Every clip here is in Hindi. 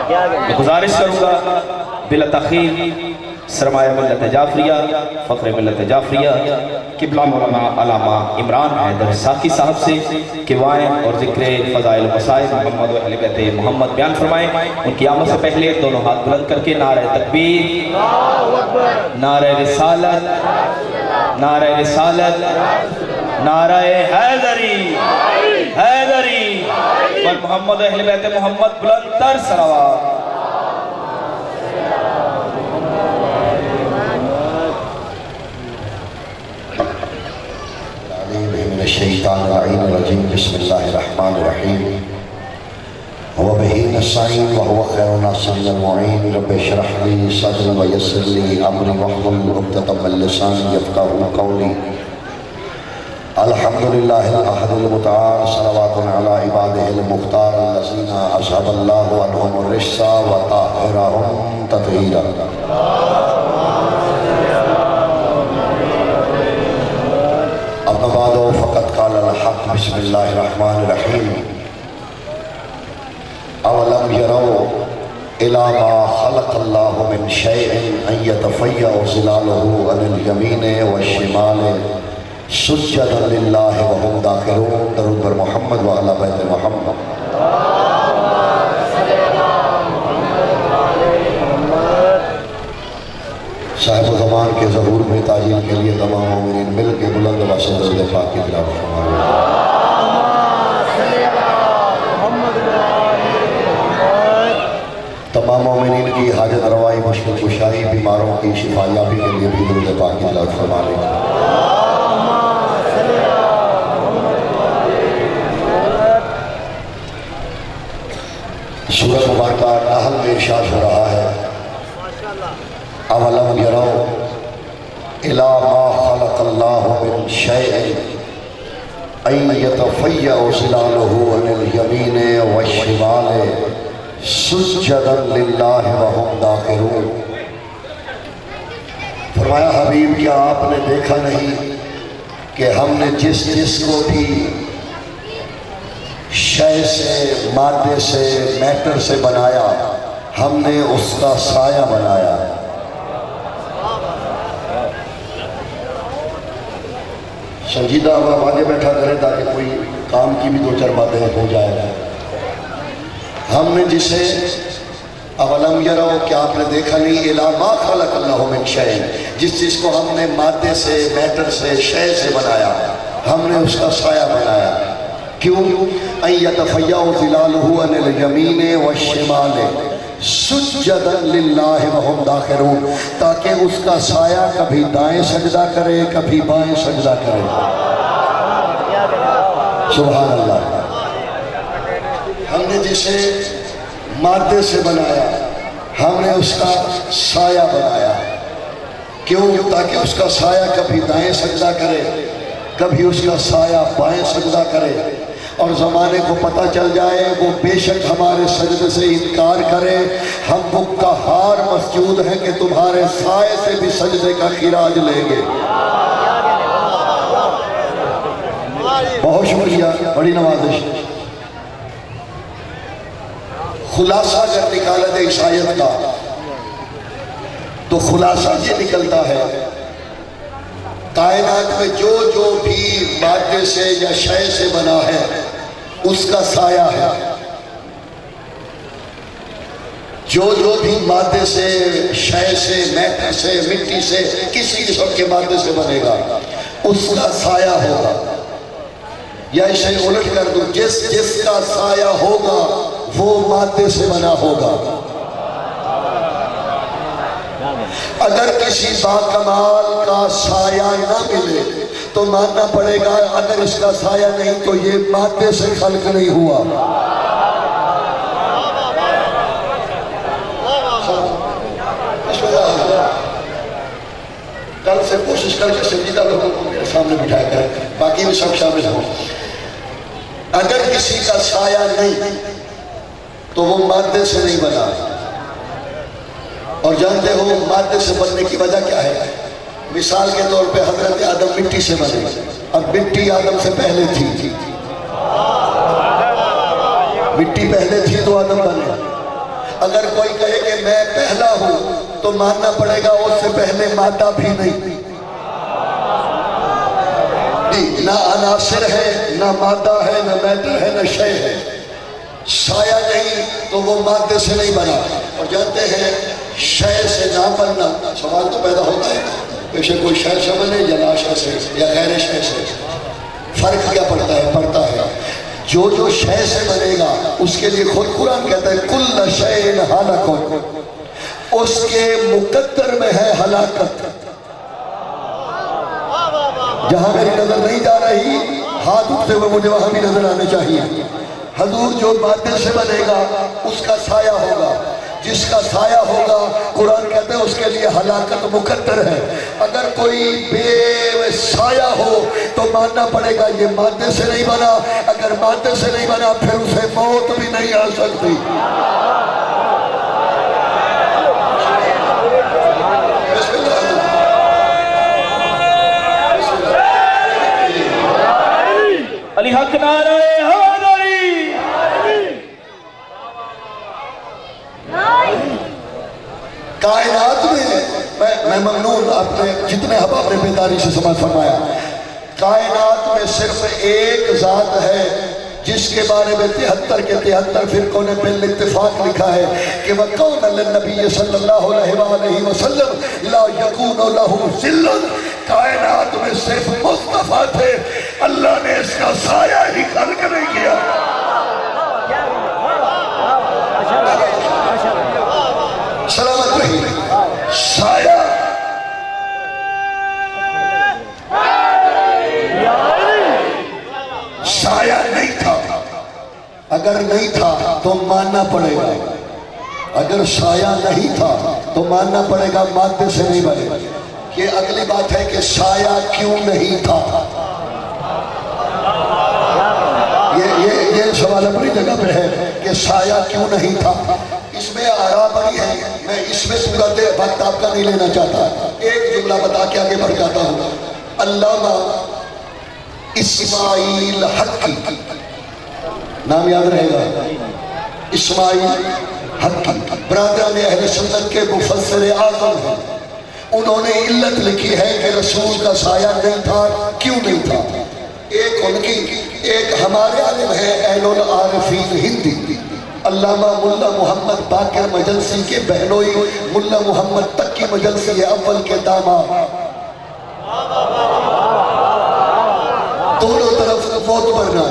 गुजारिश करूँगा बिला तख़ीर सरमाया मिल्लत जाफरिया फ़ख्र मिल्लत जाफरिया क़िबला मौलाना अल्लामा इमरान हैदर साकी साहब से कि वाएँ और ज़िक्र फ़ज़ाइल मसाइल मोहम्मद व अहले बैत मोहम्मद बयान फरमाएँ। उनकी आमद से पहले दोनों हाथ बुलंद करके नारे तकबीर, नारे रिसालत, नारे रिसालत, नारे हैदरी, हैदरी और मोहम्मद अहले बैत मोहम्मद बुलंद तर सलावत। शैतानिर्रजीम बिस्मिल्लाहिर्रहमानिर्रहीम व बिही नस्तईन व हुवा खैरुन नासिरीन मुईन रब्बि इश्रह ली सदरी व यस्सिर ली अमरी वहलुल उक़दतम मिन लिसानी यफ़क़हू क़ौली। अल्हम्दुलिल्लाहिल अहदिल मुतआल सलवातुन अला इबादिहिल मुख्तार अल्लज़ीना अज़हबल्लाहु अन्हुमुर रिज्सा व ताहिरहुम तत्हीरा। बिस्मिल्लाहिर्रहमानिर्रहीम अवलम यरौ इला मा खलक़ल्लाहु मिन शैइन अन यतफ़य्यअ ज़िलालुहु अनिल यमीनि वश्शिमालि सुज्जदन लिल्लाहि व हुम दाखिलून। दरूद बर मोहम्मद व अला बैत मोहम्मद। साहिब ज़मान के ज़हूर में ताजील के लिए तमाम मोमिनीन मिल के बुलंद व सदर पाक की तिलावत फरमाएं। तमाम मोमिनीन की हाजत रवाई, मुश्किल कुशाई, बीमारों की शिफायाबी के लिए भी दुरूद पाक की तिलावत फरमाएं। सूरह मुबारक नहल में इरशाद हो रहा है अवलम यरौ इला मा खलक़ल्लाहु मिन शैइन अन यतफ़य्यअ ज़िलालुहु अनिल यमीनि वश्शिमालि सुज्जदन लिल्लाहि व हुम दाखिलून। फरमाया हबीब क्या आपने देखा नहीं कि हमने जिसको भी शय से, मादे से, मैटर से बनाया, हमने उसका साया बनाया। संजीदा अब आगे बैठा करें ताकि कोई काम की भी दो चार बातें हो जाए। हमने जिसे अवलम यरौ क्या आपने देखा नहीं इला मा खलक़ल्लाहु मिन शैइन, जिस चीज़ को हमने मादे से, मैटर से, शय से बनाया, हमने उसका साया बनाया। क्यों? अन यतफ़य्यअ ज़िलालुहु अनिल यमीनि वश्शिमालि सुज्जदन लिल्लाहि व हुम दाखिलून, ताकि उसका साया कभी दाएं सजदा करे, कभी बाएं सजदा करे। सुभान अल्लाह। हमने जिसे मादे से बनाया, हमने उसका साया बनाया। क्यों? ताकि उसका साया कभी दाएं सजदा करे, कभी उसका साया बाएं सजदा करे, और ज़माने को पता चल जाए वो बेशक हमारे सजदे से इनकार करे, हम वो कहार मस्जूद हैं कि तुम्हारे साए से भी सजदे का खिराज लेंगे। बहुत शुक्रिया, बड़ी नवाजिश। खुलासा अगर निकाला जाए इस आयत का तो खुलासा ये निकलता है कायनात में जो जो भी मादे से या शय से बना है उसका साया है। जो जो भी मादे से, शय से, मैटर से, मिट्टी से, किसी किस्म के मादे से बनेगा उसका साया होगा। या इसे उलट कर दूं, जिसका साया होगा वो मादे से बना होगा। अगर किसी बाकमाल का साया ना मिले तो मानना पड़ेगा अगर इसका साया नहीं तो ये मादे से खल्क नहीं हुआ। कल से कोशिश करके संजीदा लोगों को मेरे सामने बिठाया कर, बाकी भी सब शामिल हो। अगर किसी का साया नहीं तो वो मादे से नहीं बना। और जानते हो मादे से बनने की वजह क्या है? मिसाल के तौर पे हजरत आदम मिट्टी से बने, अब मिट्टी आदम से पहले थी, मिट्टी पहले थी तो आदम बने। अगर कोई कहे कि मैं पहला हूं तो मानना पड़ेगा उससे पहले मादा भी नहीं। ना अनासिर है, ना मादा है, ना मैटर है, ना शय है। साया नहीं तो वो मादे से नहीं बना। और जानते हैं शय से ना बनना, सवाल तो पैदा होता है बेशक कोई शय से बने या लाशय से या गैर शय से, फर्क क्या पड़ता है? पड़ता है जो जो शय से बनेगा उसके लिए खुद कुरान कहता है कुल्ल शैइन हालकुन, उसके मुकद्दर में है हलाकत। जहां मेरी नजर नहीं जा रही हाथ उठते हुए मुझे वहां भी नजर आने चाहिए। हजूर जो मादे से बनेगा उसका साया होगा, जिसका साया होगा कुरान कहते हैं उसके लिए हलाकत मुकद्दर है। अगर कोई बेसाया हो तो मानना पड़ेगा ये मादे से नहीं बना। अगर मादे से नहीं बना फिर उसे मौत भी नहीं आ सकती। अली हक नारे हैदरी। कायनात में मैं ममनून आपने जितने हब आपने बेदारी से समझ फरमाया। कायनात में सिर्फ एक जात है जिसके बारे में 73 के 73 फिरकों ने बिल इत्तिफाक लिखा है कि वह कौन नबी सल्लल्लाहु अलैहि वसल्लम ला यकूनु लहू जिल्लन। कायनात में सिर्फ मुस्तफा थे, अल्लाह ने इसका साया ही खल्क नहीं किया। सलामत रहिए। साया साया नहीं था। अगर नहीं था तो मानना पड़ेगा, अगर साया नहीं था तो मानना पड़ेगा मादे से नहीं बने। ये अगली बात है कि साया क्यों नहीं था। ये सवाल अपनी जगह पे है कि साया क्यों नहीं था। इसमें आरा बड़ी है, मैं इसमें पूरा वक्त आपका नहीं लेना चाहता। एक जुमला बता के आगे बढ़ जाता हूँ। अल्लामा इस्माइल हक्की, नाम याद रहेगा, इस्माइल हक्की बरादरान अहले सुन्नत के मुफस्सिर आज़म हैं। उन्होंने इल्लत लिखी है कि रसूल का साया नहीं था। क्यों नहीं था? एक उनकी, एक हमारे आलिम है अहलुल आरिफीन हिंदी अल्लामा मुल्ला मोहम्मद बाकिर मजलसी के बहनोई मुल्ला मोहम्मद तक्की मजलसी अव्वल के दामाद, दोनों तरफ मौत मरना।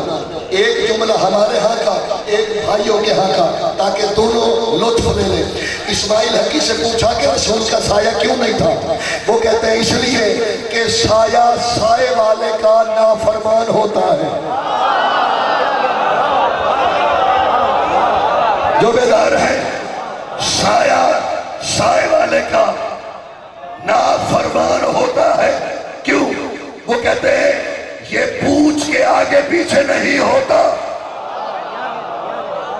एक जुमला हमारे यहाँ का, एक भाइयों के यहाँ का, ताकि दोनों लुत्फ ले लें। इस्माइल हकी से पूछा कि रसूल का साया क्यों नहीं था? वो कहते हैं इसलिए कि साया साए वाले का नाफरमान होता है। जो बेदार है, साया साए वाले का नाफरमान होता है। क्यों? वो कहते हैं ये पूछ के आगे पीछे नहीं होता।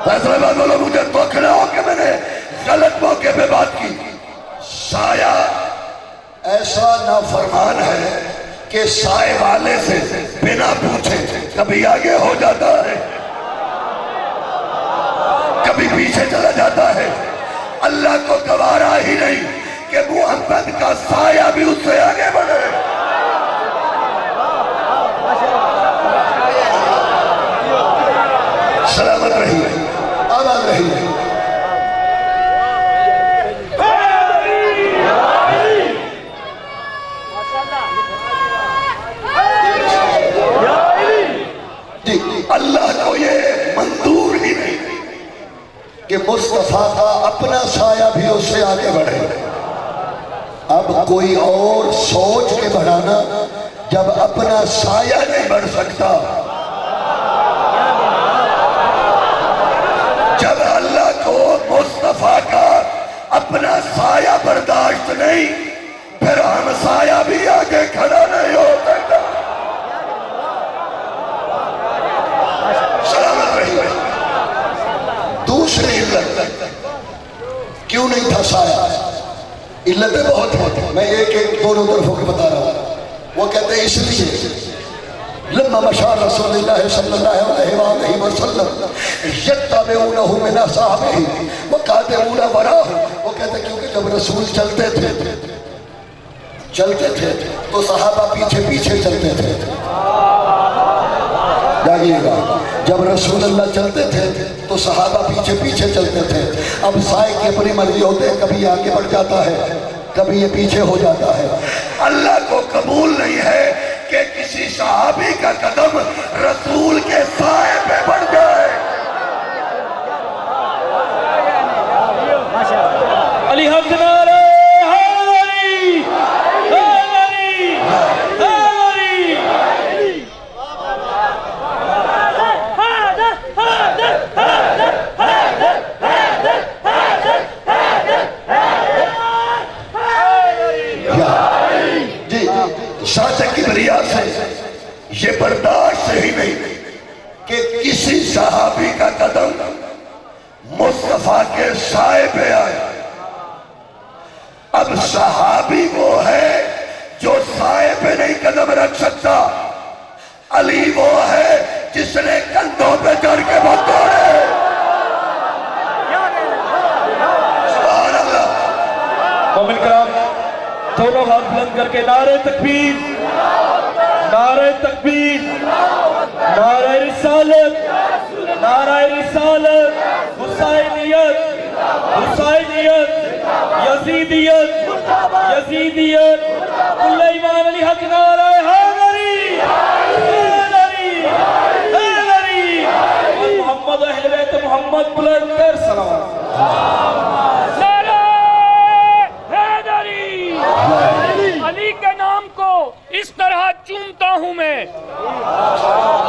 फैसलाबाद वालों मुझे दुख ना हो कि मैंने गलत मौके पे बात की। साया ऐसा नाफरमान है कि साए वाले से बिना पूछे कभी आगे हो जाता है, कभी पीछे चला जाता है। अल्लाह को गवारा ही नहीं कि मोहम्मद का साया भी उससे आगे बढ़े। सलामत रहिए, आबाद रहिए। जी, अल्लाह को ये मंजूर ही नहीं कि मुस्तफा का अपना साया भी उससे आगे बढ़े। अब कोई और सोच के बढ़ाना, जब अपना साया नहीं बढ़ सकता, जब अल्लाह को मुस्तफा का अपना साया बर्दाश्त नहीं, फिर हम साया भी आगे खड़ा नहीं हो सकता। सलामत रहिए। दूसरी इल्लत क्यों नहीं था साया? इल्लतें बहुत हैं, मैं एक एक दोनों तरफों की बता रहा हूं। वो कहते हैं इसलिए लम्मा मशा रसूलुल्लाह सल्लल्लाहु अलैहि वसल्लम यत्तबिऊनहु मिन असहाबिही व कातिबूना वराहु। वो कहते क्योंकि जब रसूल चलते थे तो सहाबा पीछे पीछे चलते थे। जागिएगा, जब रसूल अल्लाह चलते थे तो सहाबा पीछे पीछे चलते थे। अब साए की अपनी मर्जी होते, कभी आगे बढ़ जाता है, कभी ये पीछे हो जाता है। अल्लाह को कबूल नहीं है कि किसी सहाबी का कदम रसूल के साए पे बढ़ जाए। अली हक नारे से ये बर्दाश्त ही नहीं कि किसी सहाबी का कदम मुस्तफा के साए पे आए। अब सहाबी वो है जो साए पे नहीं कदम रख सकता, अली वो है जिसने कंधों पे चढ़ के वो तोड़े। सुभान अल्लाह। मोमिन कराम दोनों हाथ बुलंद करके नारे तकबीर, नारे तकबीर, नारे रिसालत, नारे रिसालत, हुसैनियत, हुसैनियत, यजीदियत, यजीदियत, कुल्ले ईमान अली हक नारे हैदरी, हैदरी, हैदरी, मोहम्मद अहले बैत मोहम्मद बुलंद कर सलावत। अली के नाम को इस तरह चूमता हूँ मैं,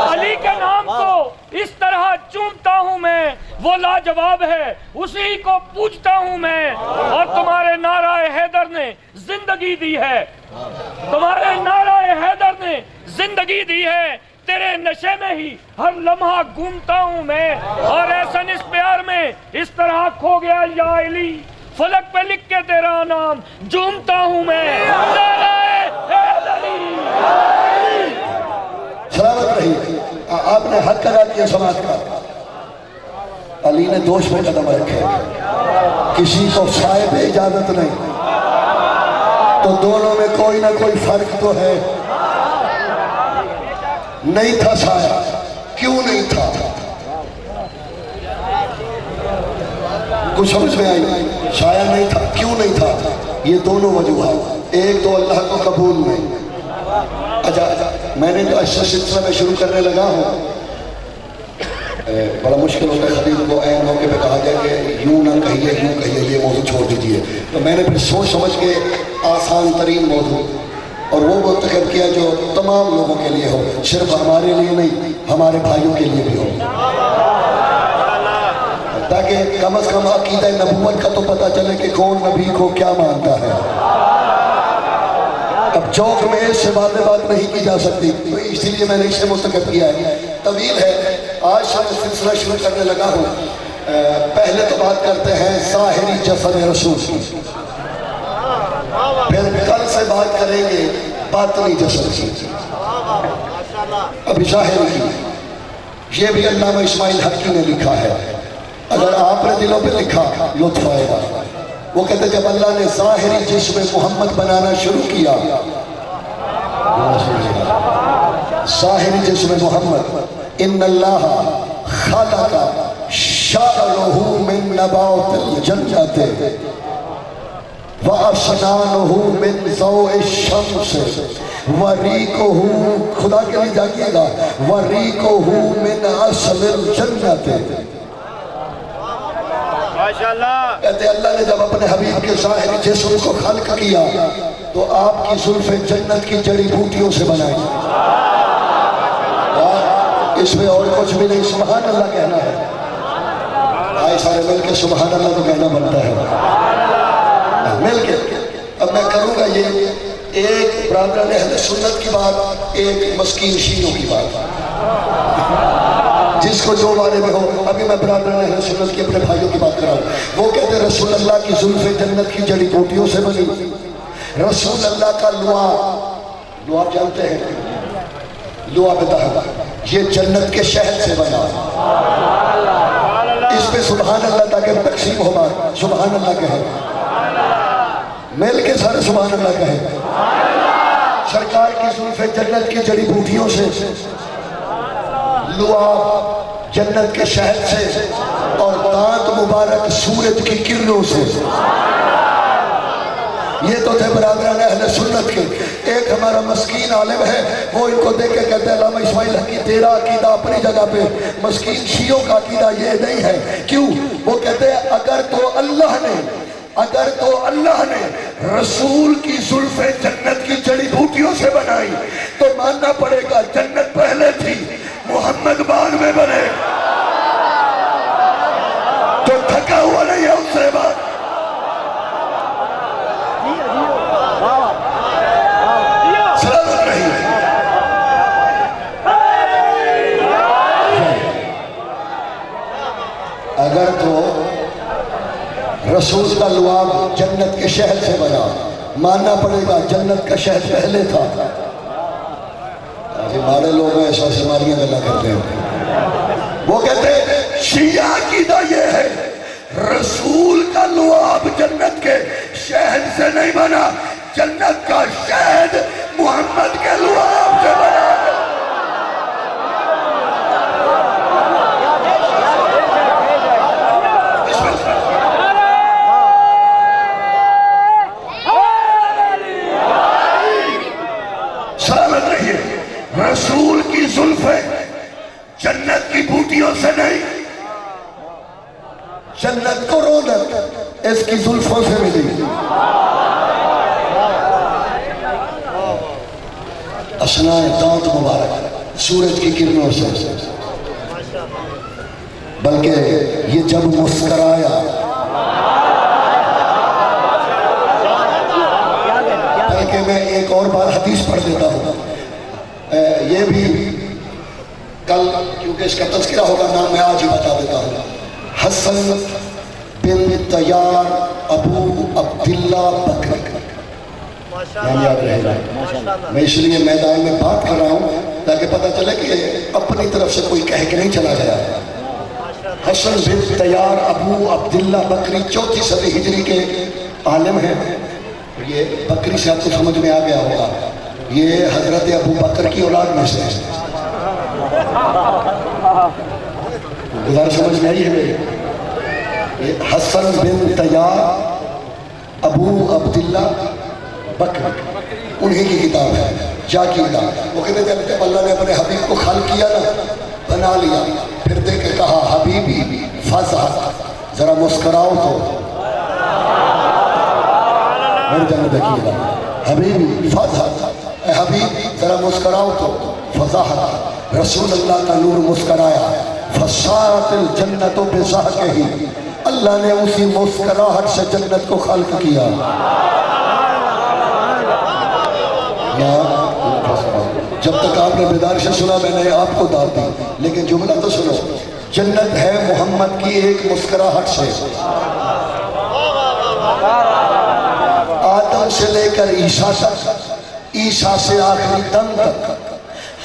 अली के नाम को इस तरह चूमता हूँ मैं, वो लाजवाब है, उसी को पूजता हूँ मैं। और तुम्हारे नाराए हैदर ने जिंदगी दी है, तुम्हारे नाराए हैदर ने जिंदगी दी है। तेरे नशे में ही हर लम्हा घूमता हूँ मैं, और ऐसा इस प्यार में इस तरह खो गया या अली, फलक पे लिख के तेरा नाम झूमता हूँ मैं। सलामत रही। आपने हक अदा किया समाज का। अली ने दोष पे कदम रखे, किसी को साए पे इजाजत नहीं, तो दोनों में कोई ना कोई फर्क तो है। नहीं था साया, क्यों नहीं था? कुछ समझ में आई? साया नहीं था, क्यों नहीं था? ये दोनों वजूहात, एक तो अल्लाह को कबूल नहीं। अच्छा, मैंने जो अच्छा सिलसिला में शुरू करने लगा हूँ, बड़ा मुश्किल होता है खतीब को ऐन मौके पे कहा जाए कि यूं ना कहिए, यूं कहिए, ये मौजूद छोड़ दीजिए। तो मैंने फिर सोच समझ के आसान तरीन मौजूद और वो मुंतखब किया जो तमाम लोगों के लिए हो, सिर्फ हमारे लिए नहीं, हमारे भाइयों के लिए भी हो, ताकि कम अज कम अकीदा नबूवत का तो पता चले कि कौन नबी को क्या मानता है। अब चौक में इससे बात नहीं की जा सकती, तो इसलिए मैंने इसे मुंतखब किया है। तवील है, आज से मैं सिलसिला शुरू करने लगा हूँ। पहले तो बात करते हैं ज़ाहिरी जसद रसूल की, फिर कल से बात करेंगे बातनी जसद की। अभी ज़ाहिर की ये भी अल्लामा इस्माइल हक्की ने लिखा है, अगर आपने दिलों पे लिखा लुत्फ आएगा। वो कहते जब अल्लाह ने ज़ाहिरी जिस्म मोहम्मद बनाना शुरू किया, ज़ाहिरी जिस्म मोहम्मद, इन्नल्लाह खलक़ा शअरहु मिन नबातिल जन्नति व असनानुहु मिन ज़ौइ शम्स व रीकुहु, खुदा के लिए जागिएगा, व रीकुहु मिन असलिल जन्नति। कहते अल्लाह ने जब अपने हबीब के ज़ाहिरी जिस्म को खल्क किया तो आपकी जुल्फ़े जन्नत की जड़ी बूटियों से बनाई। इसमें और कुछ भी नहीं, सुभान अल्लाह कहना है। आए सारे मिल के सुभान अल्लाह तो कहना बनता है मिल के। अब मैं करूँगा ये एक बरादरान अहले सुन्नत की बात, एक मस्कीन शीरों की बात, जिसको जो वाले में हो। अभी मैं बरादरान अहले सुन्नत की अपने भाइयों की बात कर रहा हूँ। वो कहते हैं रसूल अल्लाह की जुल्फ़े जन्नत की जड़ी बूटियों से बनी। रसूल अल्लाह का लुआ, लुआ जानते हैं, लुआब दहब, ये जन्नत के शहद से बना। इस पे सुभान अल्लाह ताकि तकसीम हो बात, सुभान अल्लाह कहे, मिल के सारे सुभान अल्लाह कहे। सरकार की जुल्फे जन्नत की जड़ी बूटियों से, लुआब जन्नत के शहद से, और दांत मुबारक सूरज की किरणों से। ये तो थे बरादरान अहले सुन्नत के। एक हमारा मस्कीन आलिम है, वो इनको देख के कहते हैं अल्लामा इस्माइल हकी तेरा अकीदा अपनी जगह पे, मस्कीन शियों का अकीदा ये नहीं है। क्यों? वो कहते हैं अगर तो अल्लाह ने रसूल की जुल्फे जन्नत की जड़ी बूटियों से बनाई तो मानना पड़ेगा जन्नत पहले थी, मोहम्मद बाद में बने। तो थका हुआ नहीं है उससे बात। सलामत नहीं। अगर तो रसूल का लुआब जन्नत के शहद से बना, मानना पड़ेगा जन्नत का शहद पहले था। अभी मारे लोग ऐसा से मारियां गला करते हैं। वो कहते हैं शिया अकीदा ये है रसूल का लुआब जन्नत के शहद से नहीं बना, जन्नत का शहद मोहम्मद के लुआब से बना। सलामत रहिए। रसूल की जुल्फे जन्नत की बूटियों से नहीं, जन्नत को रौनक इसकी जुल्फों से मिली। असनाए दांत मुबारक सूरज की किरणों से। बल्कि ये जब मुस्कराया, बल्कि मैं एक और बार हदीस पढ़ देता हूँ, ये भी कल क्योंकि इसका तज़किरा होगा ना, मैं आज ही बता देता हूँ। हसन बिन तैयार अबू अब्दुल्ला बकरी, नाम याद रहेगा। मैं इसलिए मैदान में बात कर रहा हूँ ताकि पता चले कि अपनी तरफ से कोई कह के नहीं चला गया। हसन बिन तैयार अबू अब्दुल्ला बकरी 4वीं सदी हिजरी के आलिम हैं। ये बकरी से आपको समझ में आ गया होगा, ये हजरत अबू बकर की औलाद में से है। गुजार समझ में आई है मेरे। ये हसन बिन तैयार अबू अब्दुल्ला बकर, उन्हीं की किताब है जाकीदा। वो कहते जब अल्लाह ने अपने हबीब को खल किया ना, बना लिया, फिर देख के कहा हबीबी फज़ा, जरा मुस्कुराओ तो। मेरे जन्म देखिएगा, हबीबी फज़ा, हबीब जरा मुस्कुराओ तो। फज़ा रसूल अल्लाह का नूर मुस्कुराया, फसातिल जन्नतों बेसाह के ही अल्लाह ने उसी मुस्कुराहट से जन्नत को खल्क किया। जब तक आपने बेदार से सुना मैंने आपको दाद दी, लेकिन जुमला तो सुनो। जन्नत है मोहम्मद की एक मुस्कुराहट से। आदम से लेकर ईसा तक, ईसा से आखिरी दम तक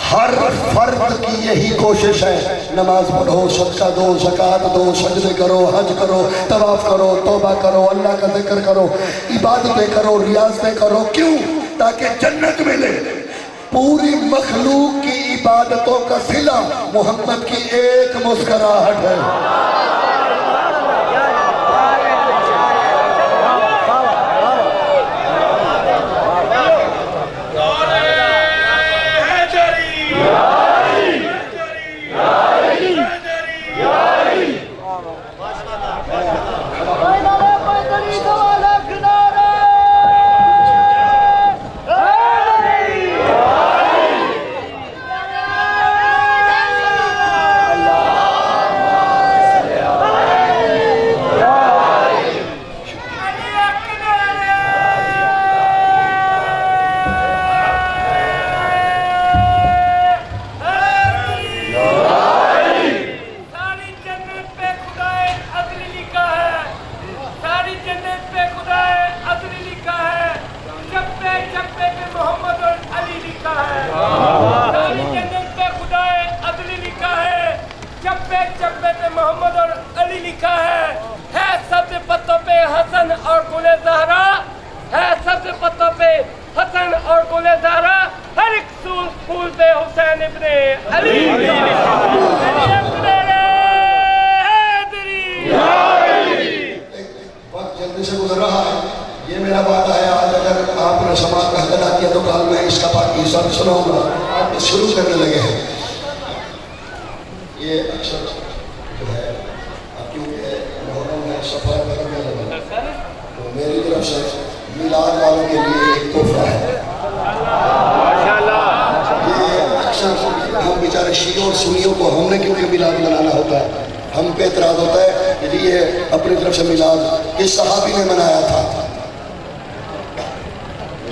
हर फर्द की यही कोशिश है, नमाज पढ़ो, सदका दो, ज़कात दो, सजदे करो, हज करो, तवाफ करो, तौबा करो, अल्लाह का जिक्र करो, इबादतें करो, रियाजतें करो। क्यों? ताकि जन्नत मिले। पूरी मखलूक की इबादतों का सिला मोहम्मद की एक मुस्कुराहट है। चप्पे पे मोहम्मद और अली लिखा है। और गुले जहरा है सब्ज पत्तों पे हसन और गुले जहरा हर एक फूल पे हुसैन इब्ने अली वक्त जल्दी से गुजर रहा है। ये मेरा वादा है, आज अगर आपने समाज का हक अदा किया तो कल मैं इसका बाकी हिस्सा सुनाऊंगा। आप शुरू करने लगे हैं। ये अक्सर जो है क्योंकि मुहर्रम में सफर करने लगा तो मेरी तरफ से मिलाद वालों के लिए एक तोहफा है। ये अक्सर हम बेचारे शीयों और सुन्नियों को हमने क्योंकि मिलाद मनाना होता है, हम पे एतराज़ होता है कि ये अपनी तरफ से मिलाद किस सहाबी ने मनाया था।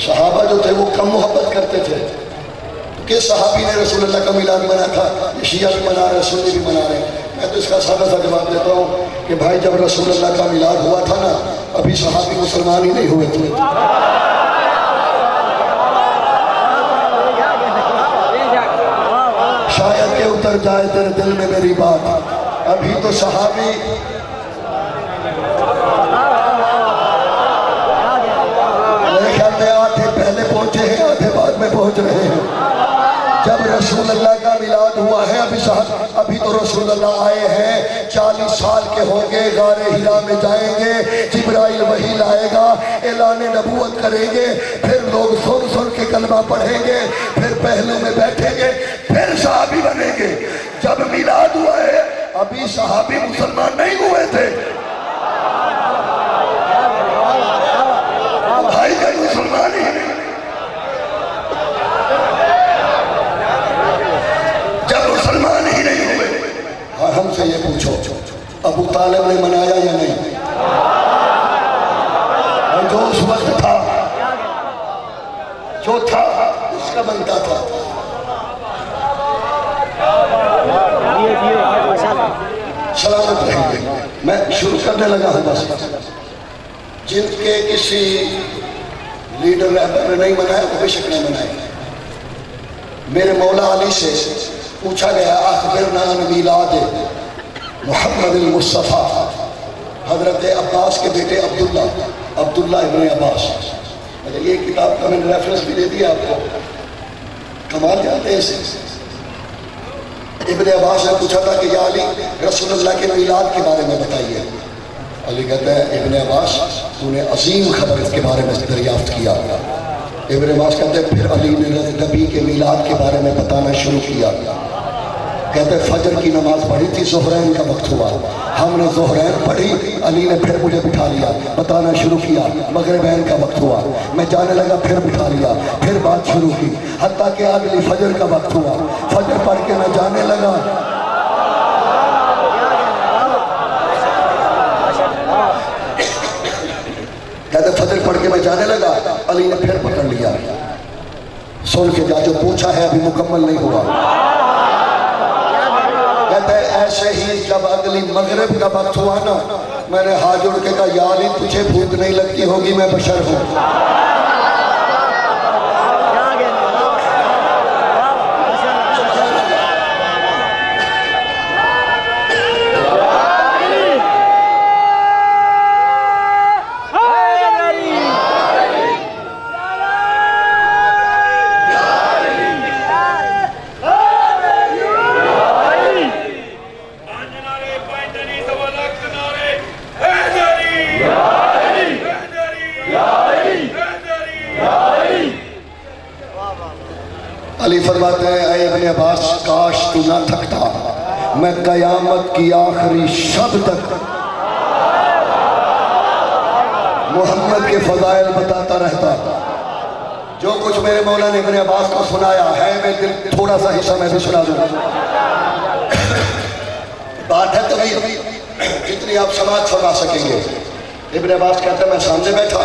सहाबा जो थे वो कम मोहब्बत करते थे, तो किस सहाबी ने रसूलुल्लाह का मिलाद मनाया था? ये शिया भी मना रहे, सुन्नी भी मना रहे। मैं तो इसका सादा सा जवाब देता हूँ कि भाई जब रसूलुल्लाह का मिलाद हुआ था ना, अभी सहाबी मुसलमान ही नहीं हुए थे। शायद के उतर जाए तेरे दिल में मेरी बात, अभी तो सहाबी मेरे ख्याल में आधे पहले पहुंचे हैं, आधे बाद में पहुंच रहे हैं। जब रसूलुल्लाह का मिलाद हुआ है, अभी तो रसूलुल्लाह आए हैं, 40 साल के होंगे, गारे हिरा में जाएंगे, जिब्राइल वही लाएगा, ऐलान नबूवत करेंगे, फिर लोग सुन सुन के कलमा पढ़ेंगे, फिर पहलू में बैठेंगे, फिर सहाबी बनेंगे। जब मिलाद हुआ है अभी सहाबी मुसलमान नहीं हुए थे। भाई का मुसलमान ही जब मुसलमान ही नहीं हुए। और हमसे ये पूछो अबू तालिब ने मनाया या नहीं? और जो उस वक्त था, जो था उसका बनता था। सलामत रहेंगे। मैं शुरू करने लगा हूँ बस। जिनके किसी लीडर रहबर ने नहीं मनाया वो बेशक नहीं मनाए। मेरे मौला अली से पूछा गया अखबिरना अन मिलाद मुहम्मद मुस्तफ़ा, हजरत अब्बास के बेटे अब्दुल्ला इब्ने अब्बास। ये किताब का मैंने रेफरेंस भी दे दिया आपको। कमाल जानते हैं इसे। इब्ने अब्बास ने पूछा था कि या अली रसूलुल्लाह के मिलाद के बारे में बताइए। अली कहते हैं इब्ने अब्बास तूने अजीम खबर इसके बारे में दरियाफ्त किया। इब्ने अब्बास कहते हैं फिर अली ने नबी के मिलाद के बारे में बताना शुरू किया। कहते फजर की नमाज पढ़ी थी, ज़ोहरैन का वक्त हुआ, हमने ज़ोहरैन पढ़ी, अली ने फिर मुझे बिठा लिया, बताना शुरू किया। मगरिबैन का वक्त हुआ, मैं जाने लगा, फिर बिठा लिया, फिर बात शुरू की, हत्ता कि अगली फजर का वक्त हुआ, फजर पढ़ के मैं जाने लगा। कहते फजर पढ़ के मैं जाने लगा, अली ने फिर पकड़ लिया, सुन के जा जो पूछा है अभी मुकम्मल नहीं हुआ। कहते ऐसे ही जब अगली मगरिब का वक्त हुआ ना, मैंने हाथ जोड़ के कहा या अली तुझे भूख नहीं लगती होगी, मैं बशर हूँ। अली फरमाते हैं ऐ इब्ने अब्बास काश तू ना थकता, मैं कयामत की आखिरी शब तक मोहम्मद के फजाइल बताता रहता। जो कुछ मेरे मौला ने इब्ने अब्बास को सुनाया है, मैं दिल थोड़ा सा हिस्सा मैं भी सुना दूँ। बात है तो भाई जितनी आप समाज फरमा सकेंगे। इब्ने अब्बास कहते मैं सामने बैठा,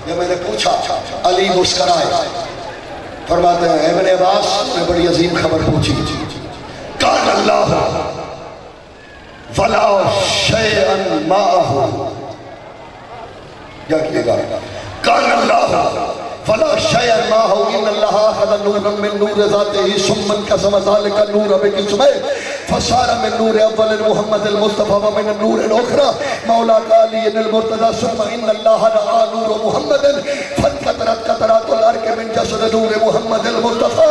जब मैंने पूछा अली मुस्कराए। फरमाते हैं इब्ने अब्बास ने बड़ी अजीम खबर पूछी, कान अल्लाह वला शैअन माअहू, क्या कीजिएगा, कान अल्लाह वला शैअन माअहू इन्नल्लाह अख़ज़ नूरन मिन नूरि ज़ातिही सुम्मा कसम ज़ालिका नूर बिकिस्मिही फसारा मिन नूर अव्वल मुहम्मद अल मुस्तफा व मिन नूर अल उखरा मौला का अली अल मुर्तजा सुम्मा इन्नल्लाह ला नूर मुहम्मद फन कतरत कतरातुल अर्क मिन जसद नूर मुहम्मद अल मुस्तफा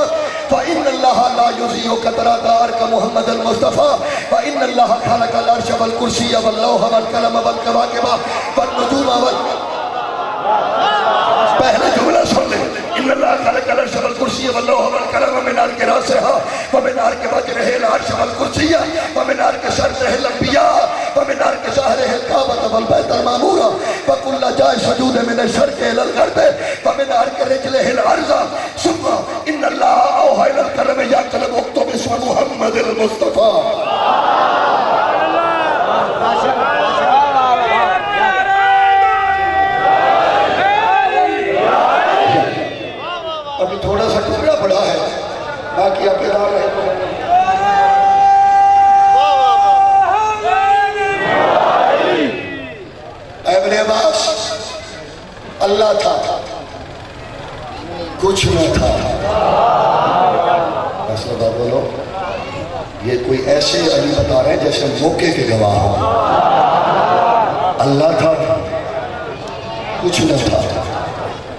फ इन्नल्लाह ला युज़िउ कतरात अर्क मुहम्मद अल मुस्तफा व इन्नल्लाह खलकल अर्श वल कुर्सी वल लौह वल कलम वल कवाकिब वन नुजूम वल पहला जुमला सुन ले इन्नल्लाह खलकल अर्श वल कुर्सी वल लौह वल कलम मिनार के रासिहा व मिनार के वजहिल अर्श वल कुर्सी व मिनार के शर्तिल अंबिया व मिनार के शहरिल काबा वल बैतुल मामूर व कुल्ल जाय सजूद मिन अश-शर्क़ इलल ग़र्ब व मिनार के रिजलिल अर्ज़ सुम्मा इन्नल्लाह औहा इलल कलम या कलम उक्तुब इस्म मुहम्मद अल मुस्तफा। अभी थोड़ा सा टुकड़ा पड़ा है बाकी आप गिरा रहे तो इब्न अब्बास अल्लाह था कुछ न था। ऐसा बात बोलो ये कोई ऐसे अली बता रहे हैं जैसे मौके के गवाह हो। अल्लाह था कुछ न था।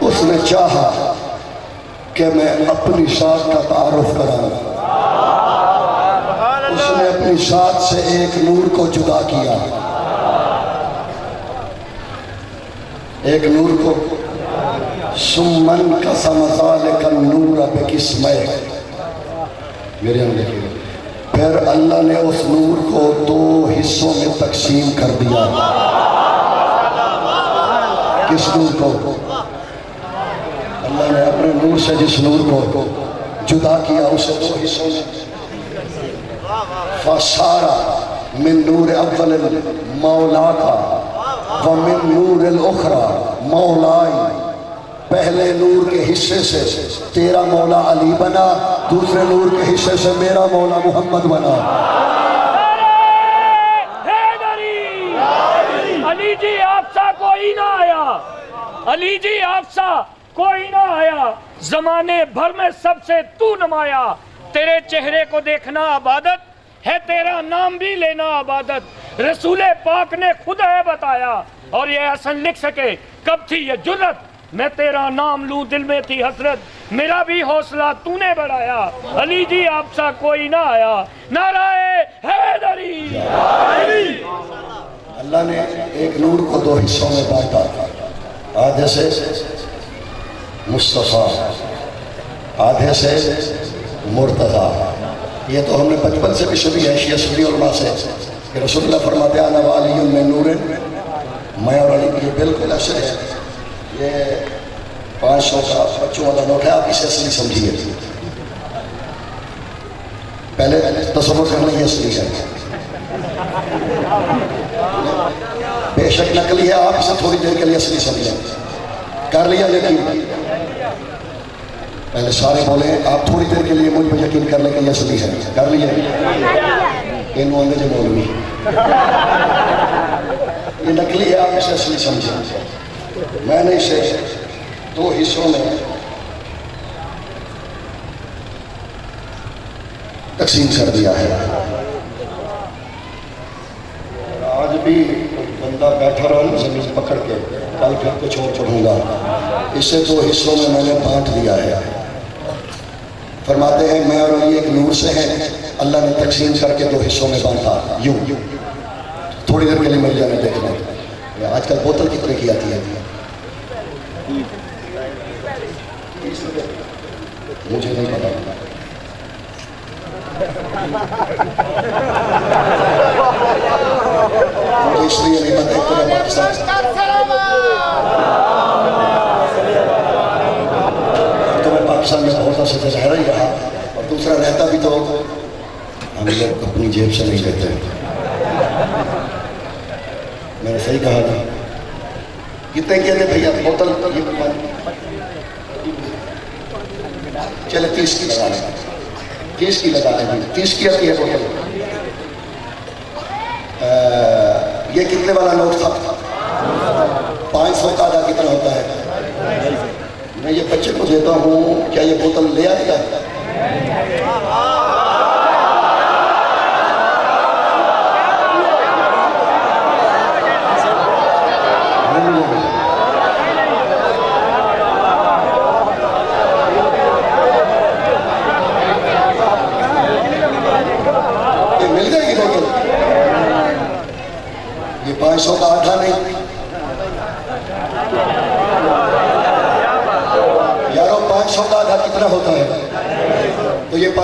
उसने चाहा कि मैं अपनी साथ का तारुफ कराऊं। उसने अपनी साथ से एक नूर को जुदा किया, एक नूर को सुमन का समझाल नूर बेकिस्मै मेरे हम देखिए। फिर अल्लाह ने उस नूर को दो हिस्सों में तकसीम कर दिया। किस नूर को? अल्लाह ने अपने नूर से जिस नूर को जुदा किया उसे दो हिस्सों में। फसारा मिन नूर अव्वल मौला का व मिन नूर अल उखरा मौलाई। पहले नूर के हिस्से से तेरा मौला अली बना, दूसरे नूर के हिस्से से मेरा मौला मोहम्मद बना। अली जी आपसा कोई ना आया, अली जी आपसा कोई ना आया, जमाने भर में सबसे तू नमाया। तेरे चेहरे को देखना इबादत है, तेरा नाम भी लेना इबादत। रसूले पाक ने खुद है बताया और ये हसन लिख सके कब थी ये जुर्रत, मैं तेरा नाम लूं दिल में थी हसरत, मेरा भी हौसला तूने बढ़ाया। अली जी आपसा कोई ना आया, नाराए हैदरी। अल्लाह ने एक नूर को दो हिस्सों में बांटा, आधे से मुस्तफ़ा आधे से मुर्तज़ा। ये तो हमने बचपन से भी सुनी है शिया सुन्नी उलमा से कि रसूलुल्लाह फरमाते हैं अना वालियुन मिन नूरिन, मैं और अली। ये बिल्कुल ऐसे है। ये 500 का बच्चों वाला नोट है, आप इसे असली समझिए। पहले तसव्वुर करना ये असली है, बेशक नकली है, आप इसे थोड़ी देर के लिए असली समझें। कर लिया यकीन? पहले सारे बोले आप थोड़ी देर के लिए मुझ पर यकीन कर लें कि ये असली है। कर लिया? इन जो मौलवी ये नकली है, आप इसे असली समझें। मैंने इसे दो हिस्सों में तकसीम कर दिया है। आज भी बंदा बैठा रहा ना जमीन पकड़ के, कल फिर कुछ और पढ़ूंगा। इसे दो हिस्सों में मैंने बांट दिया है। फरमाते हैं मैं और अली एक नूर से है, अल्लाह ने तकसीम करके दो हिस्सों में बांटा। यूं थोड़ी देर के लिए मिल जाने देखना। आजकल बोतल कितने की आती है? मुझे नहीं पता, मुझे इसलिए नहीं पता। एक तो मैं पाकिस्तान में बहुत अर्से से रह ही रहा, और दूसरा रहता भी तो हम लोग अपनी जेब से नहीं देते। मैंने सही कहा था? कितने के लिए भैया बोतल? चले 30 की लगा लें, 30 की लगा लें। 30 की आती है बोतल। ये कितने वाला नोट था? 500 का आधा कितना होता है? मैं ये बच्चे को देता हूँ, क्या ये बोतल ले आएगा?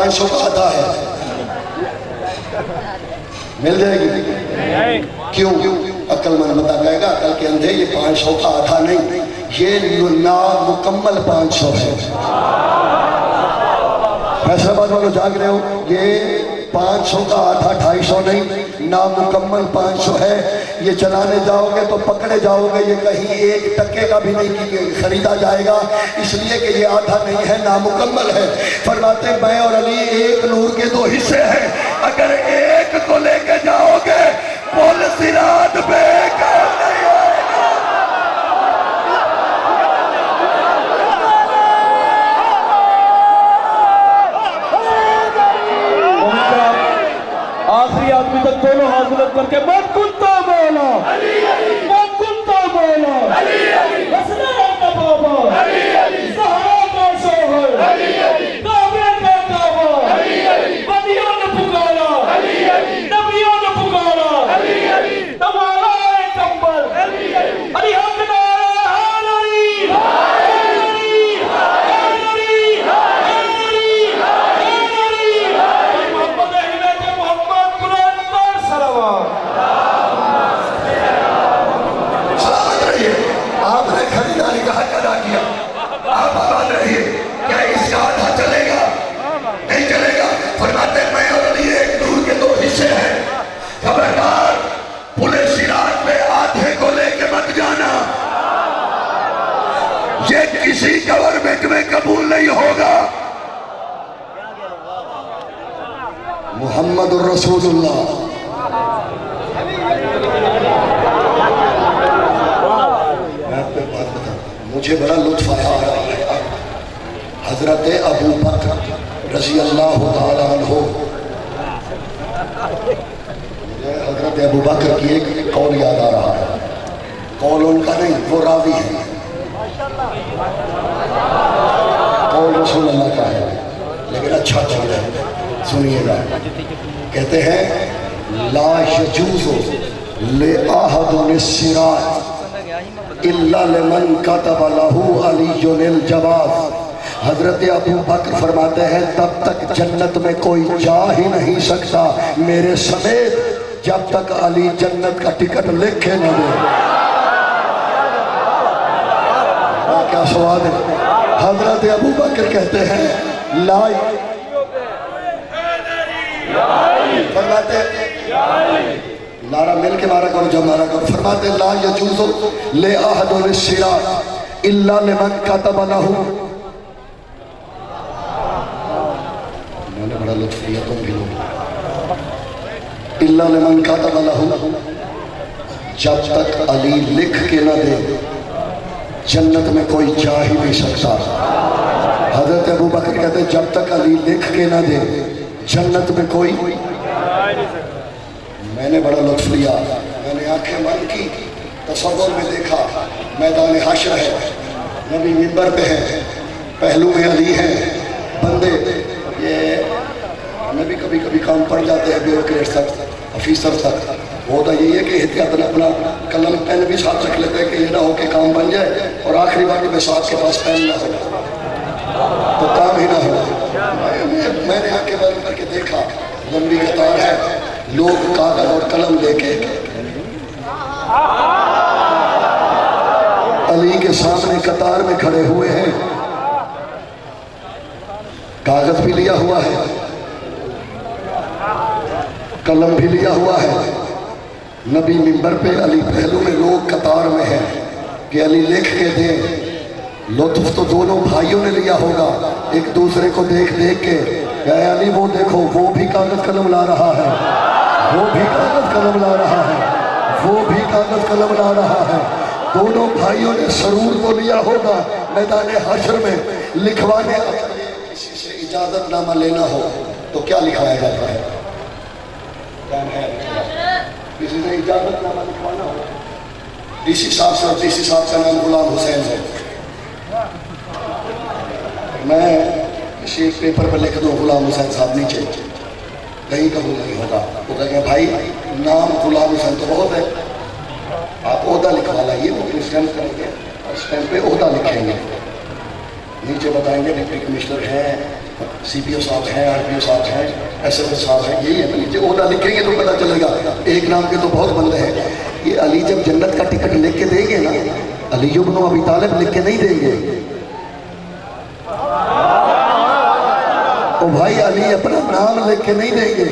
500 का आधा है, मिल जाएगी? क्यों? अक्लमंद बंदा कहेगा अकल के अंधे ये 500 का आधा नहीं, ये नामुकम्मल 500 है। फैसलाबाद वालों जाग रहे हो, ये 500 का आधा 250 नहीं, नामुकम्मल 500 है। ये चलाने जाओगे तो पकड़े जाओगे, ये कहीं 1 टके का भी नहीं खरीदा जाएगा, इसलिए कि ये आधा नहीं है, नामुकम्मल है। फरमाते मैं और अली एक नूर के 2 हिस्से हैं, अगर एक को लेके जाओगे पुल सिरात बेकार नहीं होगा। आखिरी आदमी तक दोनों हाथ बुलंद करके मत कुत्ता बोलो, मत कुत्ता बोलो, हंसना है बाबा, सहारा का शोहर, काबे का काबा, बदियों ने पुकारा, नबियों ने पुकारा, तुम्हारा है कंबल, अली हक नारा हालरी, हालरी, हालरी, हालरी, हालरी, मोहम्मद अहमद मोहम्मद कुरान पर सलावत। सलामत रहिए, आपने खरीदारी का हक अदा किया, आप आबाद रहिए। क्या इसका आधा चलेगा? नहीं चलेगा। फरमाते मैं और अली एक नूर के 2 हिस्से हैं, खबरदार पुलिस सिरात में आधे को लेके मत जाना, ये किसी गवर्नमेंट में कबूल नहीं होगा। मुहम्मद रसूलुल्लाह। मैं आपको एक बात बताऊं, मुझे बड़ा लुत्फ आया हजरत अबू बकर रज़ी अल्लाह ताला अन्हु, मुझे हजरत अबू बकर की एक कौल याद आ रहा है। कौल उनका नहीं, वो रावी है, कौल रसूल अल्लाह का है, लेकिन अच्छा कौल है, सुनिएगा। कहते हैं ला यजूज़ु ले अहदुन सिरात इल्ला लिमन कतब लहू अलीयुल जवाब। हजरत अबू बकर फरमाते हैं तब तक जन्नत में कोई जा ही नहीं सकता मेरे समेत जब तक अली जन्नत का टिकट लिखे न दे। क्या सवाल है? हजरत अबू बकर कहते हैं लाई, फरमाते नारा मिल के मारा करो, जब मारा करो। फरमाते ला यजूज़ु ले अहदुन सिरात इल्ला लिमन कतब लहू। मैंने बड़ा लुत्फ लिया, तुम भी लो। इल्ला लिमन कतब लहू, जब तक अली लिख के न दे जन्नत में कोई जा ही नहीं सकता। हजरत अबू बकर कहते जब तक अली लिख के न दे जन्नत में कोई। मैंने बड़ा लुत्फ लिया, मैंने आंखें बंद की, तसव्वुर में देखा मैदान हश्र है, नबी मिंबर पे है, पहलू में अली है, बंदे ये नबी कभी कभी काम पड़ जाते हैं ब्यूरोक्रेट तक, ऑफिसर तक। होता यही है कि एहतियातन अपना कलम पेन भी साथ रख लेते हैं कि ये ना हो कि काम बन जाए और आखिरी बार में साथ के पास पेन ना हो तो काम ही ना हो। मैंने आंखें बंद करके देखा, लंबी कतार है, लोग कागज और कलम लेके अली के सामने कतार में खड़े हुए हैं, कागज भी लिया हुआ है, कलम भी लिया हुआ है। नबी मिंबर पे, अली पहलू में, लोग कतार में हैं कि अली लिख के दे। लुत्फ तो दोनों भाइयों ने लिया होगा, एक दूसरे को देख देख के अली वो देखो वो भी कागज कलम ला रहा है, वो भी कागज कलम ला रहा है, वो भी कागज कलम ला रहा है। दोनों भाइयों ने सरूर को लिया होगा मैदान हश्र में लिखवाने। किसी से इजाजतनामा लेना हो तो क्या लिखवाया जाता है? किसी से इजाजतनामा लिखवाना हो, डीसी साहब से, डीसी साहब का नाम गुलाम हुसैन है, मैं किसी पेपर पर लिख दूँ गुलाम हुसैन साहब, नीचे कहीं कबूल नहीं होगा। वो कहेंगे भाई नाम गुलाम हुसैन तो बहुत है, आप ओहदा लिखवा लाइए, वो स्टैंप करेंगे, स्टैंप पे ओहदा लिखेंगे, नीचे बताएंगे डिप्टी कमिश्नर हैं, CPO साहब हैं, RPO साहब हैं, SSO साहब हैं, यही है ना। नीचे ओहदा लिखेंगे तो पता चलेगा। एक नाम के तो बहुत बंदे हैं। ये अली जब जन्नत का टिकट लिख के देंगे ना, अली इब्न अबी तालिब लिख के नहीं देंगे। ओ भाई, अली अपना नाम लिख के नहीं देंगे,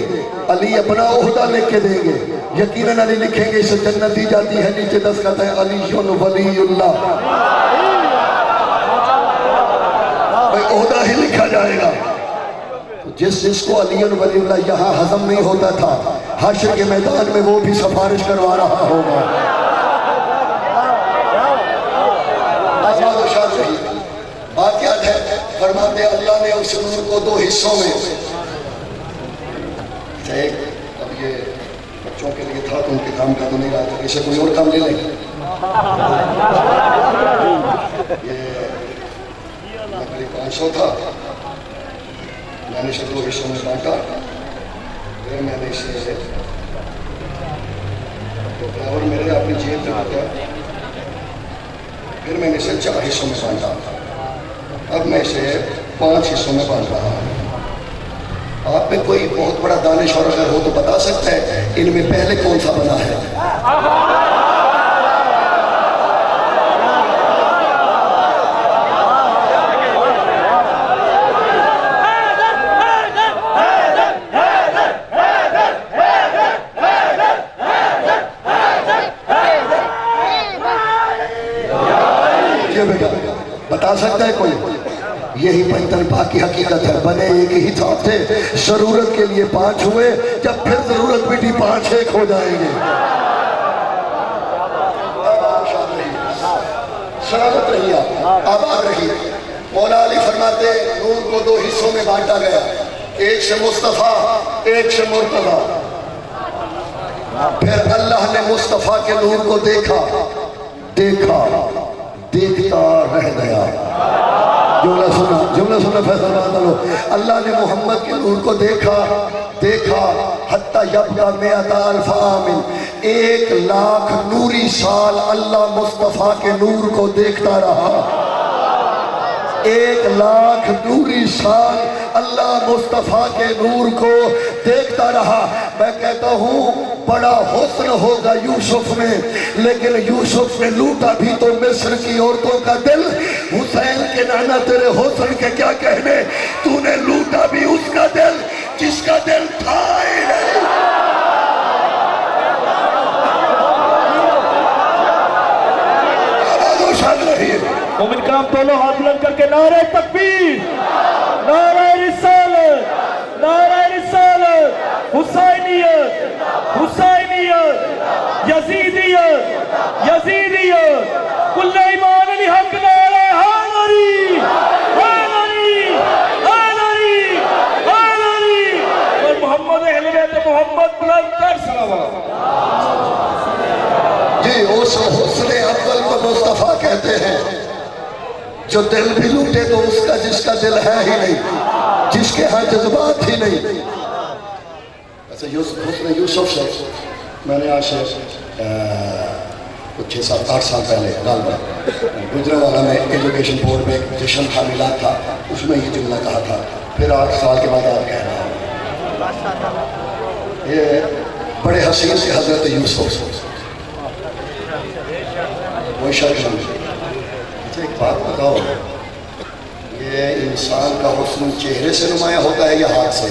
अली अपना ओहदा लिख के देंगे। यकीनन अली लिखेंगे, इसे जन्नत दी जाती है, नीचे दस्तखत है अली वलीउल्लाह, ओहदा ही लिखा जाएगा। तो जिसको अली वलीउल्लाह यहाँ हजम नहीं होता था, हश्र के मैदान में वो भी सिफारिश करवा रहा होगा। बात याद है, फरमाते अल्लाह ने उस नूर को दो हिस्सों में, एक अब ये बच्चों के लिए था तो उनके काम का तो नहीं रहा था, इसे कोई और काम ले लें। ये करीब 500 था, मैंने इसे दो हिस्सों में बांटा, फिर मैंने इसे और मेरे अपनी जेब में रखा, फिर मैंने इसे 4 हिस्सों में बांटा। अब मैं इसे 5 हिस्सों में बांट रहा हूँ। आप में कोई बहुत बड़ा दानिश और अगर हो तो बता सकता है इनमें पहले कौन सा बना है? ये बेटा बता सकता है कोई? यही पंचतन पाक की हकीकत है। बने एक ही साथ थे, जरूरत के लिए 5 हुए, जब फिर जरूरत बिटी 5 एक हो जाएंगे। सलामत रहिए आप, आबाद रहिए। मौला अली फरमाते नूर को 2 हिस्सों में बांटा गया, एक से मुस्तफा, एक से मुर्तजा। फिर अल्लाह ने मुस्तफा के नूर को देखा, देखता रह गया। जुमला सुना फैसल। अल्लाह ने मोहम्मद के नूर को देखा हत्ता यब्का मिअता अल्फ आमिन, 1 लाख नूरी साल अल्लाह मुस्तफ़ा के नूर को देखता रहा। 1 लाख नूरी साल अल्लाह मुस्तफ़ा के नूर को देखता रहा। मैं कहता हूँ बड़ा हुस्न होगा यूसुफ में, लेकिन यूसुफ ने लूटा भी तो मिस्र की औरतों का दिल। हुसैन के नाना तेरे हुस्न के क्या कहने, तूने लूटा भी उसका दिल जिसका दिल था ही नहीं। मोमिन कराम दोनों हाथ बुलंद करके नारे तकबीर, नारे रिसालत, नारे रिसालत, हुसैनियत, हुसैनियत, यजीदियत, यजीदियत, कुल्ले ईमान अली हक, नारे हैदरी, हैदरी, हैदरी, हैदरी, और मोहम्मद अहले बैत मोहम्मद बुलंद कर सलावत। जी उस हुस्न अव्वल को मुस्तफा कहते हैं, जो दिल भी लूटे तो उसका जिसका दिल है ही नहीं, जिसके यहाँ जज्बात ही नहीं। ऐसे हुस्न यूसुफ से मैंने आज से कुछ 6-7-8 साल पहले गुजरावाला में एजुकेशन बोर्ड में एक जश्न था, मिलाद था, उसमें ये जुमला कहा था। फिर 8 साल के बाद आप कह रहा हूँ, ये बड़े हसीन से हजरत यूसुफ कोई शक नहीं। एक बात बताओ, ये इंसान का हुस्न चेहरे से नुमाया होता है या हाथ से?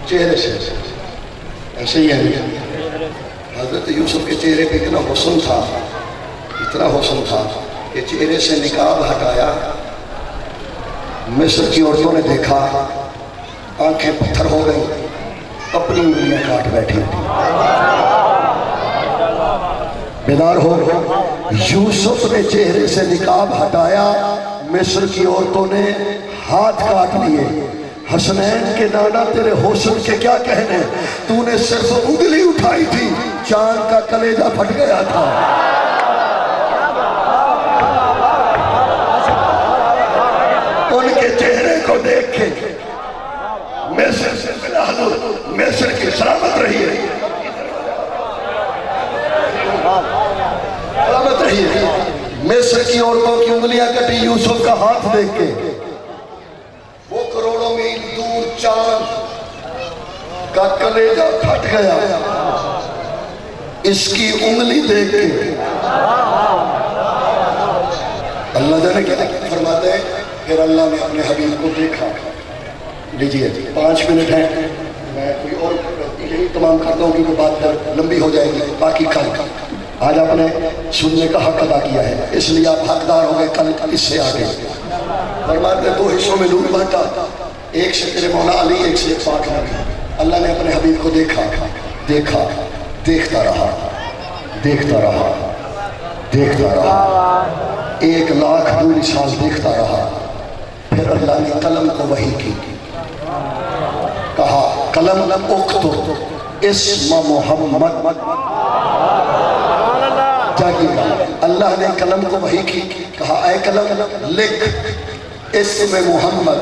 चेहरे से। ऐसे ही है। हजरत यूसुफ के चेहरे पे इतना हुस्न था, इतना हुस्न था कि चेहरे से निकाब हटाया, मिस्र की औरतों ने देखा, आंखें पत्थर हो गई, अपनी उंगलियां काट बैठी। बेदार हो। यूसुफ ने चेहरे से निकाब हटाया, मिस्र की औरतों ने हाथ काट लिए। हसनैन के नाना तेरे हुस्न के क्या कहने, तूने सिर्फ उंगली उठाई थी, चांद का कलेजा फट गया था। उनके चेहरे को देख के मिस्र से मिला लो, मिस्र की सलामत रही है, सलामत रही है। मिस्र की औरतों की उंगलियां कटी यूसुफ का हाथ देख के, वो करोड़ों मील दूर चांद का कलेजा फट गया इसकी उंगली देख के। अल्लाह जाने क्या फरमाते हैं, फिर अल्लाह ने अपने हबीब को देखा। लीजिए 5 मिनट हैं, मैं कोई और यही तमाम करता हूँ क्योंकि बात कर लंबी हो जाएगी। बाकी कल आज आपने सुनने का हक अदा किया है, इसलिए आप हकदार हो गए कल इससे आगे। फरमाते 2 हिस्सों में लूट बांटा, एक से तेरे मौला अली, एक से पाक नबी। अल्लाह ने अपने हबीब को देखा, देखा, देखता रहा, देखता रहा, देखता रहा, 1 लाख दूरी साल देखता रहा। फिर अल्लाह ने कलम को वही की, कहा कलम उक्तुब इस्म मोहम्मद। जागिएगा, अल्लाह ने कलम को वही की, कहा ऐ कलम लिख इस्म मोहम्मद।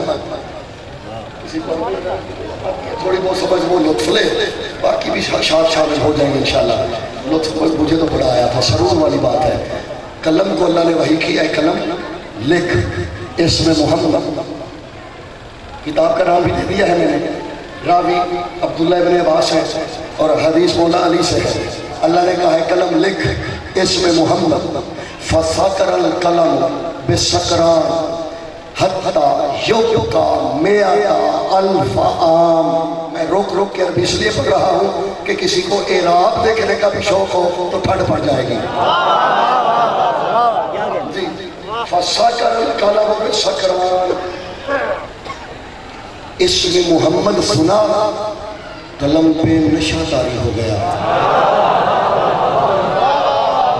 थोड़ी बहुत समझ वो लुत्फ ले, बाकी भी साथ शामिल हो जाएंगे इंशाल्लाह। लुत्फ मुझे तो बड़ा आया था, सरूर वाली बात है। कलम को अल्लाह ने वही की, ऐ कलम लिख इसमें मोहम्मद। किताब का नाम भी दे दिया है मैंने, रावी अब्दुल्लाह इब्न अब्बास है और हदीस मौला अली से है। अल्लाह ने कहा है कलम लिख इसमें मोहम्मद। फसकरल कलम बिसकरान हत्ता युबका मिअता अल्फ आम। मैं रोक रोक के अरबी इसलिए पढ़ रहा हूँ कि किसी को एराब देखने का भी शौक हो तो ठंड पड़ जाएगी। जी, फसकरल कलम बिसकरान, इसमें मोहम्मद सुना, कलम पे नशा तारी हो गया।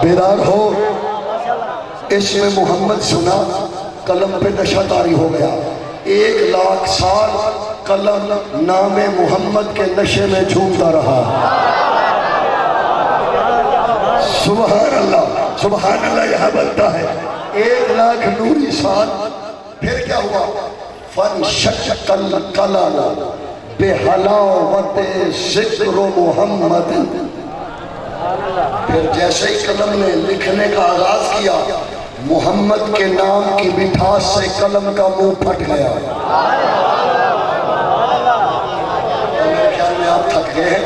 बेदार हो, इसमें मोहम्मद सुना, कलम पे नशा तारी हो गया। 1 लाख साल कलम नामे मोहम्मद के नशे में झूमता रहा। सुभान अल्लाह, सुभान अल्लाह यहाँ बनता है। 1 लाख नूरी साल। फिर क्या हुआ, फन शक्कल कलम बेहलावत ज़िक्र मोहम्मद। फिर जैसे ही कलम ने लिखने का आगाज किया, मोहम्मद के नाम की मिठास से कलम का मुंह फट गया। मेरे ख्याल में आप थक गए हैं,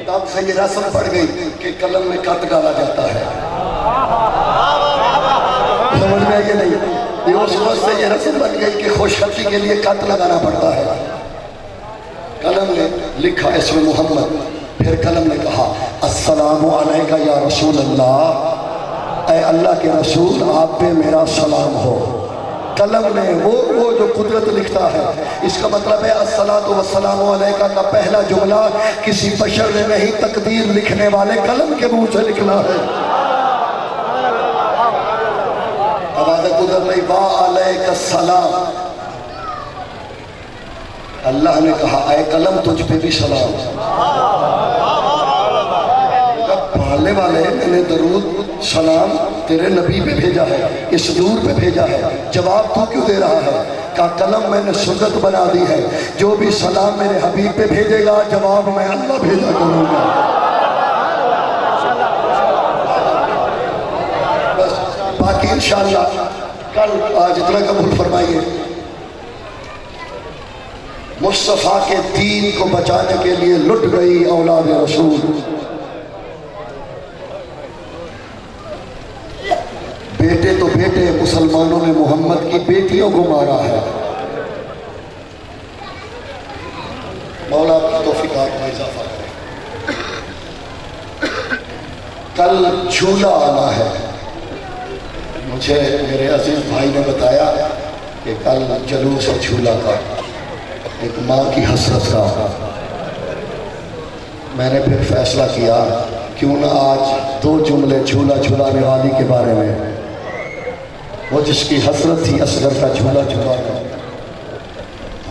तब से ये रस्म पड़ गई कि कलम में कट डाला जाता है। समझ में आइए नहीं, ये उस वक्त से ये रस्म बन गई कि खुशखती के लिए कट लगाना पड़ता है। कलम ने लिखा इसमें मोहम्मद। फिर कलम ने कहा अस्सलामु अलैका या रसूल अल्लाह, ऐ अल्लाह के रसूल आप पे मेरा सलाम हो। कलम ने वो जो कुदरत लिखता है, इसका मतलब है अस्सलातु वस्सलामु अलैका का पहला जुमला किसी बशर ने नहीं, तकदीर लिखने वाले कलम के मुंह से निकला है। आवाज़ कुदरत नहीं, वा अलैका सलाम। अल्लाह ने कहा ऐ कलम तुझ पे भी सलाम। पढ़ने वाले मैंने दरूद सलाम तेरे नबी पे भेजा है, इस दूर पे भेजा है, जवाब तू क्यों दे रहा है? का कलम मैंने सुन्नत बना दी है, जो भी सलाम मेरे हबीब पे भेजेगा जवाब मैं अल्लाह भेजा करूँगा। बस बाकी इंशाअल्लाह कल आज इतना कबूल फरमाइए। मुस्तफ़ा के दीन को बचाने के लिए लुट गई औलाद रसूल। बेटे तो बेटे, मुसलमानों ने मोहम्मद की बेटियों को मारा है। मौला की तौफीक़ात में इजाफा करे। कल झूला आना है, मुझे मेरे अजीज भाई ने बताया कि कल जलूस और झूला का, एक माँ की हसरत का। मैंने फिर फैसला किया क्यों ना आज 2 जुमले झूला झूलाने वाली के बारे में, वो जिसकी हसरत थी असगर का झूला झूलाना।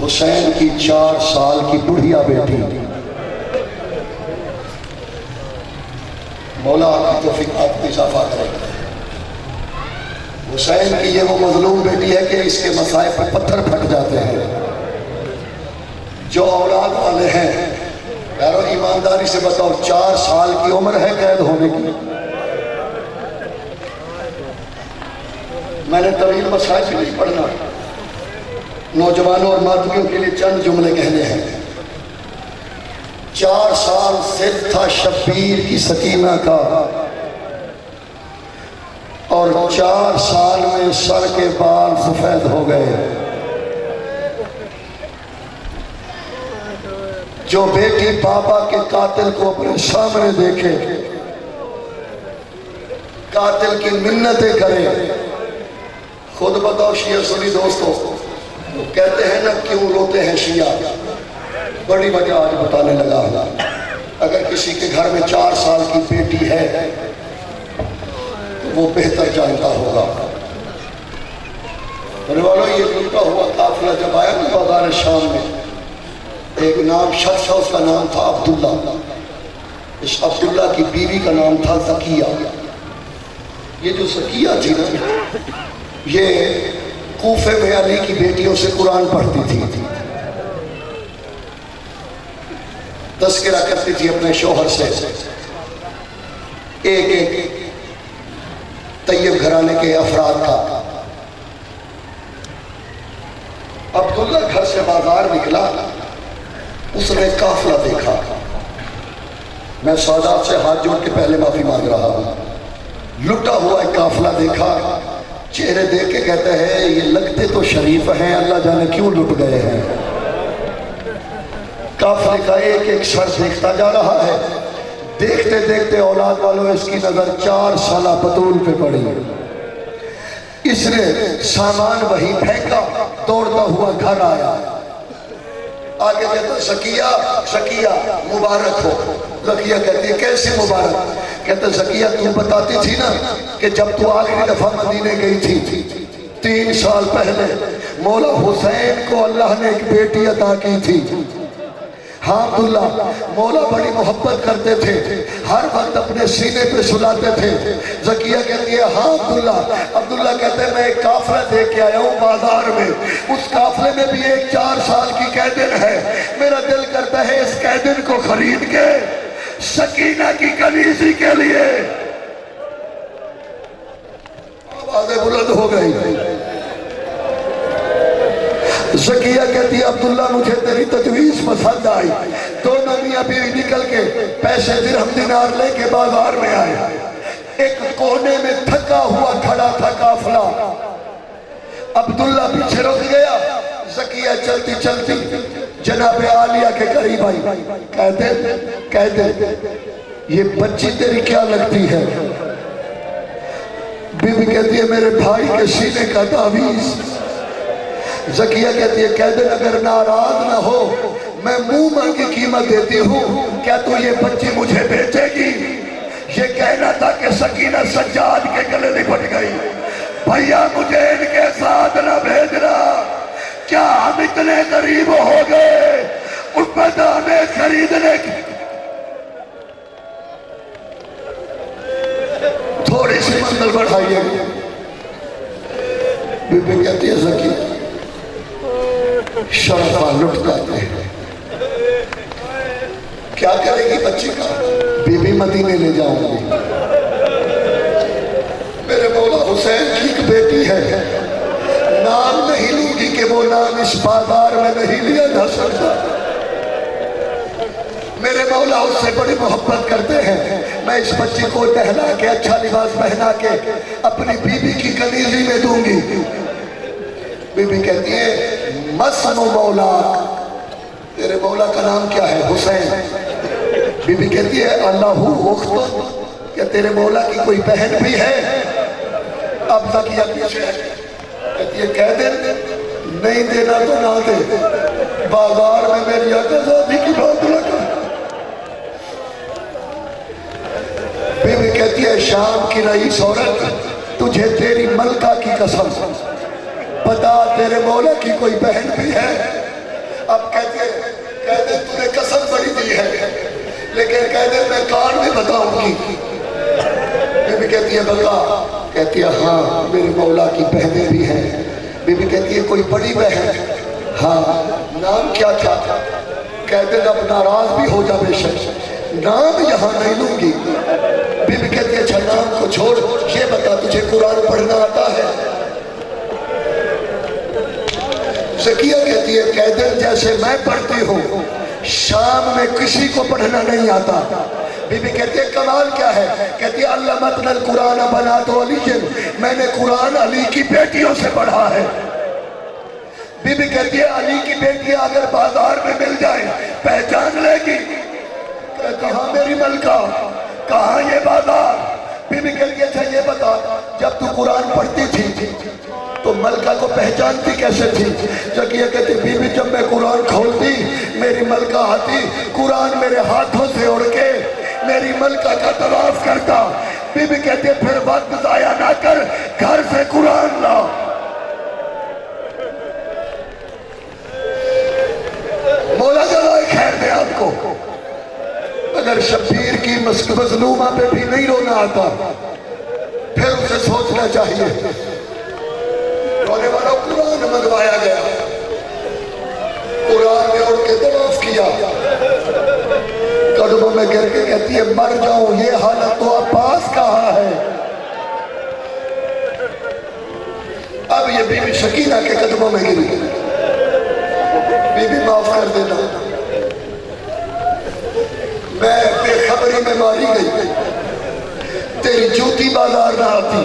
हुसैन की 4 साल की बुढ़िया बेटी, मौला आपकी तौफीक़ात में इजाफा करेगा। हुसैन की ये वो मजलूम बेटी है कि इसके मसाइब पर पत्थर फट जाते हैं। जो औलाद वाले हैं, यारो ईमानदारी से बताओ, 4 साल की उम्र है कैद होने की। मैंने तवील मसाइल भी नहीं पढ़ना, नौजवानों और मातमियों के लिए चंद जुमले कहने हैं। 4 साल सिर था शब्बीर की सकीना का, और 4 साल में सर के बाल सफेद हो गए। जो बेटी पापा के कातिल को अपने सामने देखे, कातिल की मिन्नतें करे, खुद बताओ शिया सुनी दोस्तों, तो कहते हैं ना क्यों रोते हैं शिया, बड़ी वजह आज बताने लगा हूं। अगर किसी के घर में 4 साल की बेटी है तो वो बेहतर जानता होगा। मेरे वालों, ये लुटा हुआ काफिला जब आया ना बाजार शाम में, एक नाम शख्स था, उसका नाम था अब्दुल्ला। इस अब्दुल्ला की बीवी का नाम था ज़किया। ये जो ज़किया थी ना, ये कूफे में अली की बेटियों से कुरान पढ़ती थी, तस्करा करती थी अपने शौहर से। एक एक तैयब घराने के अफराद का। अब्दुल्ला घर से बाजार निकला, उसने काफिला देखा। मैं सादात से हाथ जोड़ के पहले माफी मांग रहा हूं। लुटा हुआ एक काफिला देखा, चेहरे देख के कहते हैं ये लगते तो शरीफ हैं, अल्लाह जाने क्यों लुट गए हैं। काफिले का एक एक सर देखता जा रहा है। देखते देखते औलाद वालों इसकी नजर 4 साला बतूल पे पड़ी। इसने सामान वही फेंका, दौड़ता हुआ घर आया। आगे कहता ज़किया, ज़किया मुबारक हो। ज़किया कहती है कैसे मुबारक? कहता ज़किया तू बताती थी ना कि जब तू आखिरी दफा मदीने गई थी 3 साल पहले, मौला हुसैन को अल्लाह ने एक बेटी अता की थी। हाँ अब्दुल्ला, मौला बड़ी मोहब्बत करते थे, हर वक्त अपने सीने पे सुलाते थे। ज़किया कहती है हाँ अब्दुल्ला। अब्दुल्ला कहते हैं मैं एक काफिला देख के आया हूँ बाजार में, उस काफिले में भी एक 4 साल की कैदिन है। मेरा दिल करता है इस कैदिन को खरीद के सकीना की कलीसी के लिए। आवाज़ें बुलंद हो गई। ज़किया कहती है अब्दुल्ला मुझे तेरी तजवीज़ पसंद आई। दोनों मियां बीवी निकल के पैसे दिरहम दिनार लेके बाजार में आए। एक कोने में थका हुआ खड़ा था काफिला। अब्दुल्ला पीछे रुक गया। ज़किया चलती चलती जनाब आलिया के करीब आई। कहते ये बच्ची तेरी क्या लगती है? बीवी कहती है मेरे भाई के सीने का तावीज़। ज़किया कहती है कैदिन अगर नाराज ना हो मैं मुंह मांगी कीमत देती हूँ, क्या तू ये बच्ची मुझे बेचेगी? ये कहना था कि सकीना सज्जाद के गले लिपट गई। भैया मुझे इनके साथ ना भेजना, क्या हम इतने गरीब हो गए उम्मत हमें खरीदने की? थोड़ी सी मंजिल बढ़ाइए। बीबी कहती है ज़किया शरफा लुट जाते हैं, क्या करेगी बच्ची का? बीबी मदीने ले जाऊंगी। मेरे मौला हुसैन की एक बेटी है, नाम नहीं लूंगी कि वो नाम इस बाजार में नहीं लिया जा सकता। मेरे मौला उससे बड़ी मोहब्बत करते हैं। मैं इस बच्ची को टहला के अच्छा लिबास पहना के अपनी बीबी की कनीजी में दूंगी। बीबी कहती है मस्नो मौला, तेरे मौला का नाम क्या है? हुसैन। बीबी कहती है अल्लाहु उख्तो, क्या तेरे मौला की कोई बहन भी है? अब तक यह पीछे कहती है कह दे, नहीं देना तो ना दे, बाजार में मेरी आजादी की बात लगा। बीबी कहती है शाम की रईस औरत, तुझे तेरी मलका की कसम, बता तेरे मौला की कोई बहन भी है? अब कहते तूने कसम बड़ी दी है, लेकिन कहते मैं कान में बताऊंगी। बीबी कहती है बता? कहती है हाँ मेरे मौला की बहनें भी हैं। बीबी कहती है कोई बड़ी बहन? हाँ। नाम क्या था? कहते अब नाराज भी हो जा बेशक, नाम यहाँ नहीं लूंगी। बीबी कहती है अच्छा नाम को छोड़, ये बता तुझे कुरान पढ़ना आता है? शकिया कहती है कैदर जैसे मैं पढ़ती हूँ, शाम में किसी को पढ़ना नहीं आता। बीबी कहती है कमाल क्या है? कहती है अल्लामतनल कुरान बनातो अलीजन, मैंने कुरान अली की बेटियों से पढ़ा है। बीबी कहती है अली की बेटियां अगर बाजार में मिल जाए पहचान लेगी। कहाँ मेरी मलका, कहाँ ये बाजार? बीबी कहती है अच्छा ये बता, जब तू कुरान पढ़ती थी तो मलका को पहचानती कैसे थी? जकिया कहती बीबी जब मैं कुरान खोलती मेरी मलका आती, कुरान मेरे हाथों से उड़ के मेरी मलका का तवाफ करता। बीबी कहती है फिर वक्त जाया ना कर, घर से कुरान ला। मौला जलाए खैर दे आपको। अगर शब्बीर की मजलूमा पे भी नहीं रोना आता फिर उसे सोचना चाहिए। रोने वाला कुरान मंगवाया गया, कुरान ने उड़ के तवाफ किया, कदमों में गिर के कहती है मर जाऊं, ये हालत तो अब्बास कहाँ है? अब ये बीबी शकीना के कदमों में गिरी। बीबी माफ कर देना, मैं बेखबरी में मारी गई, तेरी जूती बाजार ना आती।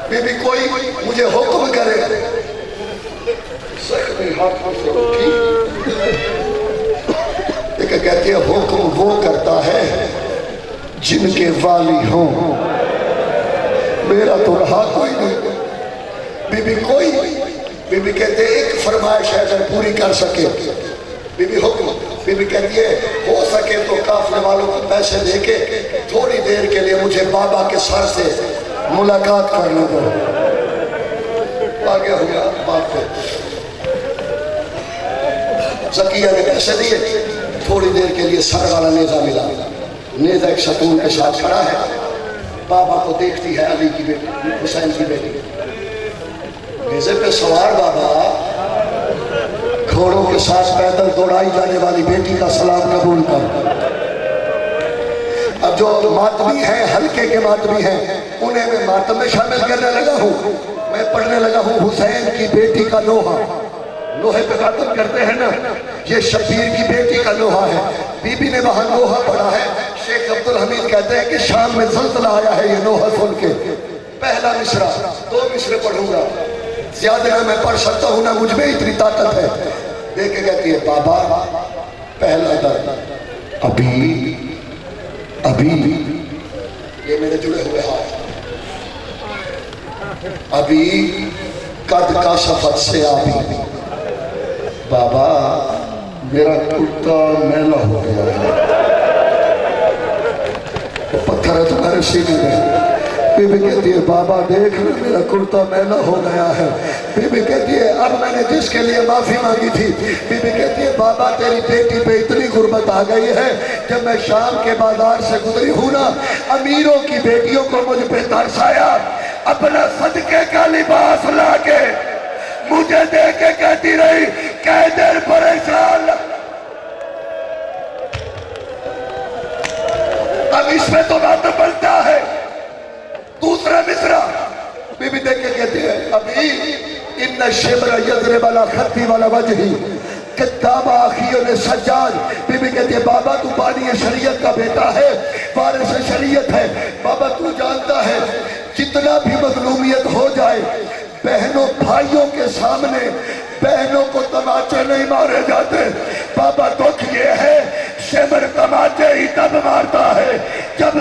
बीबी कोई मुझे हुक्म करे, कहती है हुक्म वो करता है जिनके वाली हो, मेरा तो रहा कोई नहीं। बीबी कोई, बीबी कहते एक फरमाइश है अगर पूरी कर सके, बीबी हुक्म। बीबी कहती है हो सके तो काफले वालों को पैसे देके थोड़ी देर के लिए मुझे बाबा के सर से मुलाकात करने दो। आगे हो गया बात पे, जकिया ने पैसे दिए, थोड़ी देर के लिए सर वाला नेजा मिला। नेजा एक सतून के साथ खड़ा है, बाबा को देखती है अली की बेटी, हुसैन की बेटी। नेजे पे सवार बाबा, घोड़ों के साथ पैदल दौड़ाई जाने वाली बेटी का सलाम कबूल कर। अब जो मातमी है, हल्के के मातमी हैं, उन्हें मैं मातम में शामिल करने लगा हूँ। मैं पढ़ने लगा हूँ हुसैन की बेटी का लोहा, लोहे पे मातम करते हैं ना, ये शब्बीर की बेटी का लोहा है। बीबी ने वहां लोहा पढ़ा है। शेख अब्दुल हमीद कहते हैं कि शाम में ज़ल्ज़ला आया है ये लोहा सुन के। पहला मिसरा, 2 मिसरे पढ़ूंगा, ज्यादा मैं पढ़ सकता हूँ ना, मुझ में इतनी ताकत है। देख के कहती है बाबा पहला दर्द अभी अभी, ये मेरे जुड़े हुए हाथ, अभी कद का शफत से अभी। बाबा मेरा कुर्ता मैला हो गया है, पत्थर है तुम्हारे सीने में। बीबी कहती है बाबा देख मेरा कुर्ता मैला हो गया है। बीबी कहती है अब मैंने जिसके लिए माफी मांगी थी। बीबी कहती है बाबा तेरी बेटी पे इतनी गुर्बत आ गई है, जब मैं शाम के बाजार से गुजरी हूं ना, अमीरों की बेटियों को मुझ पे तरस आया, अपना सदके का लिबास ला के मुझे दे के कहती रही कैदर परेशान। अब इसमें तो बात बनता है। दूसरा मिसरा बीबी देख के कहती है अभी इन शिमरा यजरे वाला खत्ती वाला वजही किताबा आखियों ने सज्जाद। बीबी कहती है बाबा तू बानी शरीयत का बेटा है, वारिस शरीयत है। बाबा तू जानता है जितना भी मजलूमियत हो जाए, बहनों भाइयों के सामने बहनों को तमाचे नहीं मारे जाते। बाबा दुख ये है शिमर तमाचे ही तब मारता है जब